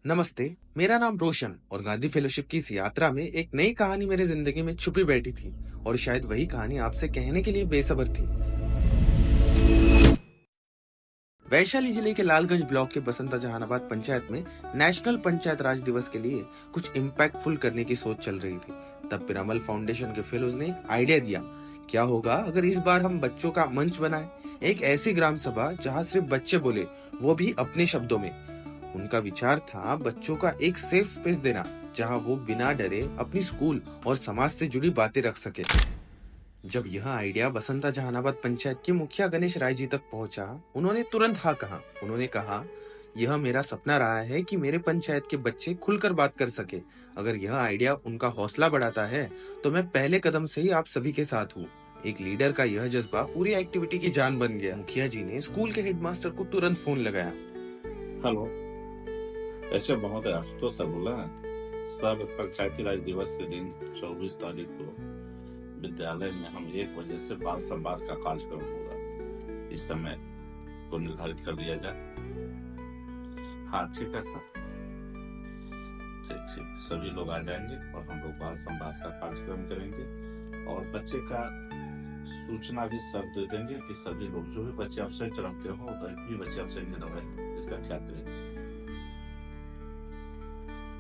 नमस्ते। मेरा नाम रोशन और गांधी फेलोशिप की इस यात्रा में एक नई कहानी मेरी जिंदगी में छुपी बैठी थी और शायद वही कहानी आपसे कहने के लिए बेसब्र थी। वैशाली जिले के लालगंज ब्लॉक के बसंता जहानाबाद पंचायत में नेशनल पंचायत राज दिवस के लिए कुछ इम्पैक्टफुल करने की सोच चल रही थी। तब पिरामल फाउंडेशन के फेलोज ने एक आइडिया दिया, क्या होगा अगर इस बार हम बच्चों का मंच बनाएं, एक ऐसी ग्राम सभा जहां सिर्फ बच्चे बोले, वो भी अपने शब्दों में। उनका विचार था बच्चों का एक सेफ स्पेस देना जहां वो बिना डरे अपनी स्कूल और समाज से जुड़ी बातें रख सके। जब यह आइडिया बसंता जहानाबाद पंचायत के मुखिया गणेश राय जी तक पहुंचा, उन्होंने तुरंत हाँ कहा। उन्होंने कहा, यह मेरा सपना रहा है कि मेरे पंचायत के बच्चे खुलकर बात कर सके। अगर यह आइडिया उनका हौसला बढ़ाता है तो मैं पहले कदम से ही आप सभी के साथ हूँ। एक लीडर का यह जज्बा पूरी एक्टिविटी की जान बन गया। मुखिया जी ने स्कूल के हेडमास्टर को तुरंत फोन लगाया। हेलो, ऐसे बहुत अफसोस से बोला है सब पंचायती राज दिवस के दिन 24 तारीख को विद्यालय में हम 1 बजे से बाल संवाद का कार्यक्रम होगा। इस समय को निर्धारित कर दिया जाए। हाँ ठीक है सर, ठीक सभी लोग आ जाएंगे और हम लोग बाल संवाद का कार्यक्रम करेंगे और बच्चे का सूचना भी सब दे देंगे कि सभी लोग जो भी बच्चे अवसर रखते हो भी बच्चे अवसर न रहे, इसका ख्याल करेंगे।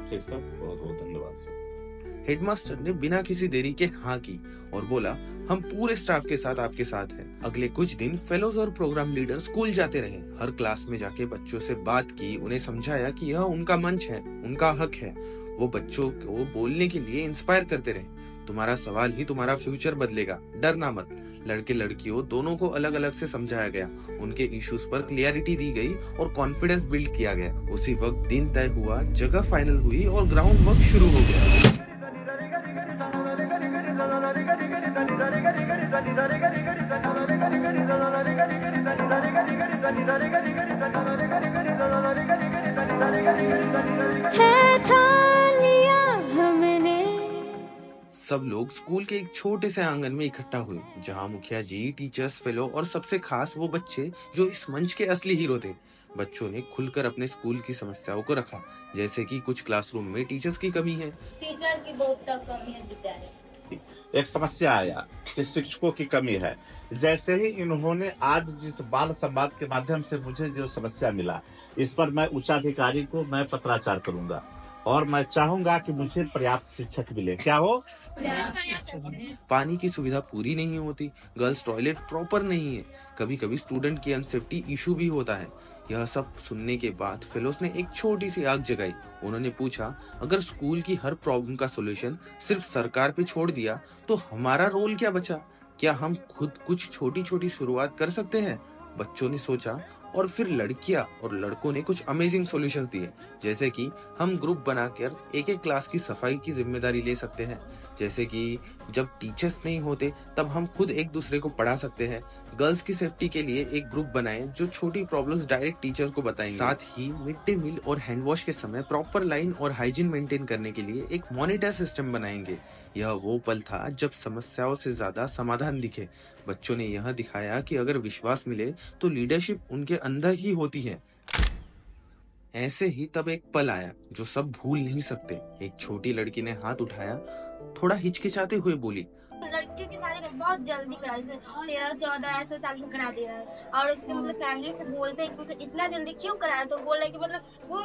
ठीक सर, बहुत बहुत धन्यवाद सर। हेडमास्टर ने बिना किसी देरी के हाँ की और बोला, हम पूरे स्टाफ के साथ आपके साथ हैं। अगले कुछ दिन फेलोज और प्रोग्राम लीडर स्कूल जाते रहे, हर क्लास में जाके बच्चों से बात की, उन्हें समझाया कि यह उनका मंच है, उनका हक है। वो बच्चों को बोलने के लिए इंस्पायर करते रहे। तुम्हारा सवाल ही तुम्हारा फ्यूचर बदलेगा, डरना मत। लड़के लड़कियों दोनों को अलग अलग से समझाया गया, उनके इश्यूज पर क्लियरिटी दी गई और कॉन्फिडेंस बिल्ड किया गया। उसी वक्त दिन तय हुआ, जगह फाइनल हुई और ग्राउंड वर्क शुरू हो गया। सब लोग स्कूल के एक छोटे से आंगन में इकट्ठा हुए, जहां मुखिया जी, टीचर्स, फेलो और सबसे खास वो बच्चे जो इस मंच के असली हीरो थे। बच्चों ने खुलकर अपने स्कूल की समस्याओं को रखा, जैसे कि कुछ क्लासरूम में टीचर्स की कमी है, टीचर की बहुत कमी है विद्यालय। एक समस्या आया कि शिक्षकों की कमी है। जैसे ही इन्होंने आज जिस बाल संवाद के माध्यम से मुझे जो समस्या मिला, इस पर मैं उच्चाधिकारी को मैं पत्राचार करूंगा और मैं चाहूंगा कि मुझे पर्याप्त शिक्षक मिले। क्या हो? पानी की सुविधा पूरी नहीं होती, गर्ल्स टॉयलेट प्रॉपर नहीं है, कभी कभी स्टूडेंट की अनसेफ्टी इशू भी होता है। यह सब सुनने के बाद फेलोस ने एक छोटी सी आग जगाई। उन्होंने पूछा, अगर स्कूल की हर प्रॉब्लम का सॉल्यूशन सिर्फ सरकार पे छोड़ दिया तो हमारा रोल क्या बचा? क्या हम खुद कुछ छोटी छोटी शुरुआत कर सकते हैं? बच्चों ने सोचा और फिर लड़कियां और लड़कों ने कुछ अमेजिंग सॉल्यूशंस दिए, जैसे कि हम ग्रुप बनाकर एक एक क्लास की सफाई की जिम्मेदारी ले सकते हैं, जैसे कि जब टीचर्स नहीं होते तब हम खुद एक दूसरे को पढ़ा सकते हैं। गर्ल्स की सेफ्टी के लिए एक ग्रुप बनाएं जो छोटी प्रॉब्लम्स डायरेक्ट टीचर्स को बताएंगे। साथ ही मिड डे मील और हैंड वॉश के समय प्रॉपर लाइन और हाइजीन मेंटेन करने के लिए एक मॉनिटर सिस्टम बनाएंगे। यह वो पल था जब समस्याओं से ज्यादा समाधान दिखे। बच्चों ने यह दिखाया कि अगर विश्वास मिले तो लीडरशिप उनके अंदर ही होती है। ऐसे ही तब एक पल आया जो सब भूल नहीं सकते। एक छोटी लड़की ने हाथ उठाया, थोड़ा हिचकिचाते हुए बोली, लड़कियों की शादी बहुत जल्दी करा, जैसे 13-14 ऐसे साल में करा दे रहा है और उसके मतलब फैमिली को बोलते हैं कि इतना जल्दी क्यों कराया, तो बोल रहे कि मतलब वो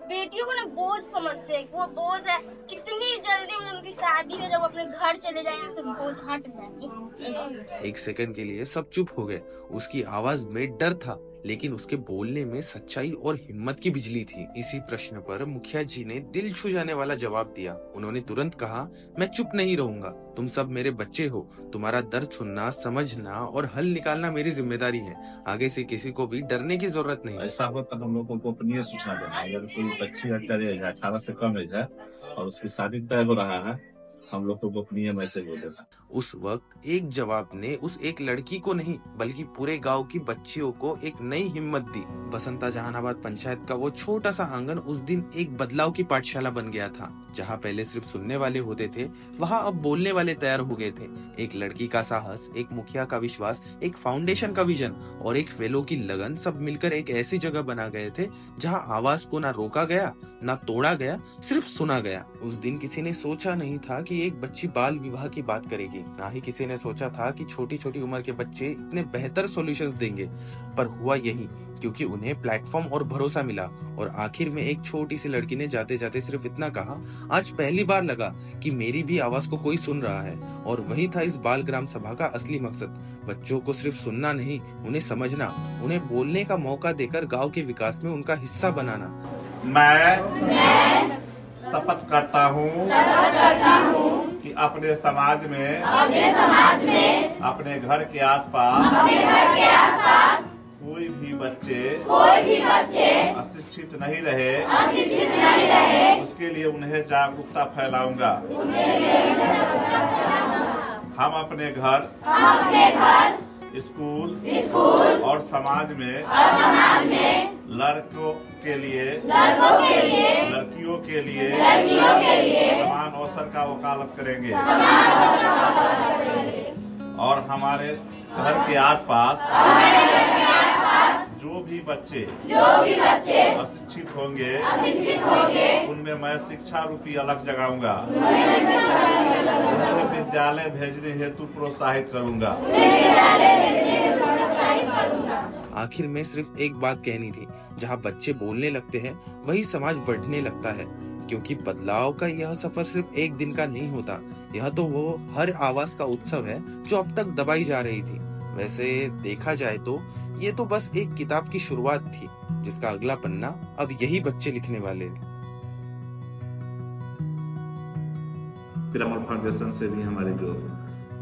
बेटियों को ना बोझ समझते हैं, वो बोझ है, कितनी जल्दी उनकी शादी हो, जब अपने घर चले जाए सब बोझ हट जाए। एक सेकंड के लिए सब चुप हो गए। उसकी आवाज में डर था, लेकिन उसके बोलने में सच्चाई और हिम्मत की बिजली थी। इसी प्रश्न पर मुखिया जी ने दिल छू जाने वाला जवाब दिया। उन्होंने तुरंत कहा, मैं चुप नहीं रहूंगा, तुम सब मेरे बच्चे हो, तुम्हारा दर्द सुनना, समझना और हल निकालना मेरी जिम्मेदारी है। आगे से किसी को भी डरने की जरूरत नहीं। ऐसा हो तो हम लोग को गोपनीय सूचना देना। अगर कोई बच्ची 18 से कम एज है और उसकी शादी तय हो रहा है, हम लोग को गोपनीय मैसेज हो देना। उस वक्त एक जवाब ने उस एक लड़की को नहीं बल्कि पूरे गांव की बच्चियों को एक नई हिम्मत दी। बसंता जहानाबाद पंचायत का वो छोटा सा आंगन उस दिन एक बदलाव की पाठशाला बन गया था। जहाँ पहले सिर्फ सुनने वाले होते थे, वहाँ अब बोलने वाले तैयार हो गए थे। एक लड़की का साहस, एक मुखिया का विश्वास, एक फाउंडेशन का विजन और एक फेलो की लगन सब मिलकर एक ऐसी जगह बना गए थे जहाँ आवाज को ना रोका गया ना तोड़ा गया, सिर्फ सुना गया। उस दिन किसी ने सोचा नहीं था कि एक बच्ची बाल विवाह की बात करेगी, ना ही किसी ने सोचा था कि छोटी छोटी उम्र के बच्चे इतने बेहतर सॉल्यूशंस देंगे। पर हुआ यही, क्योंकि उन्हें प्लेटफॉर्म और भरोसा मिला। और आखिर में एक छोटी सी लड़की ने जाते जाते सिर्फ इतना कहा, आज पहली बार लगा कि मेरी भी आवाज को कोई सुन रहा है। और वही था इस बाल ग्राम सभा का असली मकसद, बच्चों को सिर्फ सुनना नहीं, उन्हें समझना, उन्हें बोलने का मौका देकर गांव के विकास में उनका हिस्सा बनाना। मैं शपथ करता हूँ कि अपने समाज में अपने घर के आसपास कोई भी बच्चे अशिक्षित नहीं रहे, उसके लिए उन्हें जागरूकता फैलाऊंगा। हम अपने घर, स्कूल और समाज में लड़कों के लिए, लड़कियों के लिए समान अवसर का वकालत करेंगे और हमारे घर के आसपास जो भी बच्चे अशिक्षित होंगे उनमें मैं शिक्षा रूपी अलग जगाऊंगा, उन्हें विद्यालय भेजने हेतु प्रोत्साहित करूंगा। आखिर में सिर्फ एक बात कहनी थी, जहाँ बच्चे बोलने लगते हैं वही समाज बढ़ने लगता है। क्योंकि बदलाव का यह सफर सिर्फ एक दिन का नहीं होता, यह तो वो हर आवाज का उत्सव है जो अब तक दबाई जा रही थी। वैसे देखा जाए तो ये तो बस एक किताब की शुरुआत थी, जिसका अगला पन्ना अब यही बच्चे लिखने वाले हैं। पिरामल फाउंडेशन से भी हमारे जो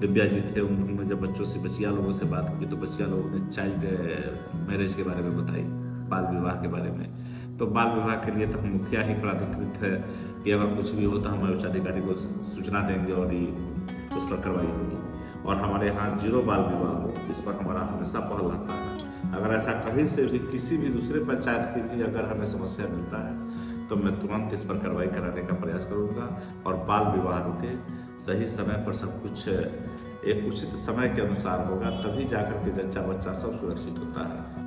दिव्या जी थे, उन्होंने जब बच्चिया लोगों से बात की तो बच्चिया लोगों ने चाइल्ड मैरिज के बारे में बताई, बाल विवाह के बारे में। तो बाल विवाह के लिए तो हम मुखिया ही प्राधिकृत है कि अगर कुछ भी हो तो हम उच्च अधिकारी को सूचना देंगे और ये उस पर कार्रवाई होगी। और हमारे यहाँ 0 बाल विवाह हो, इस पर हमारा हमेशा पहल रहता है। अगर ऐसा कहीं से भी किसी भी दूसरे पंचायत की भी अगर हमें समस्या मिलता है तो मैं तुरंत इस पर कार्रवाई कराने का प्रयास करूँगा और बाल विवाह रुके, सही समय पर सब कुछ एक उचित समय के अनुसार होगा, तभी जाकर के जच्चा बच्चा सब सुरक्षित होता है।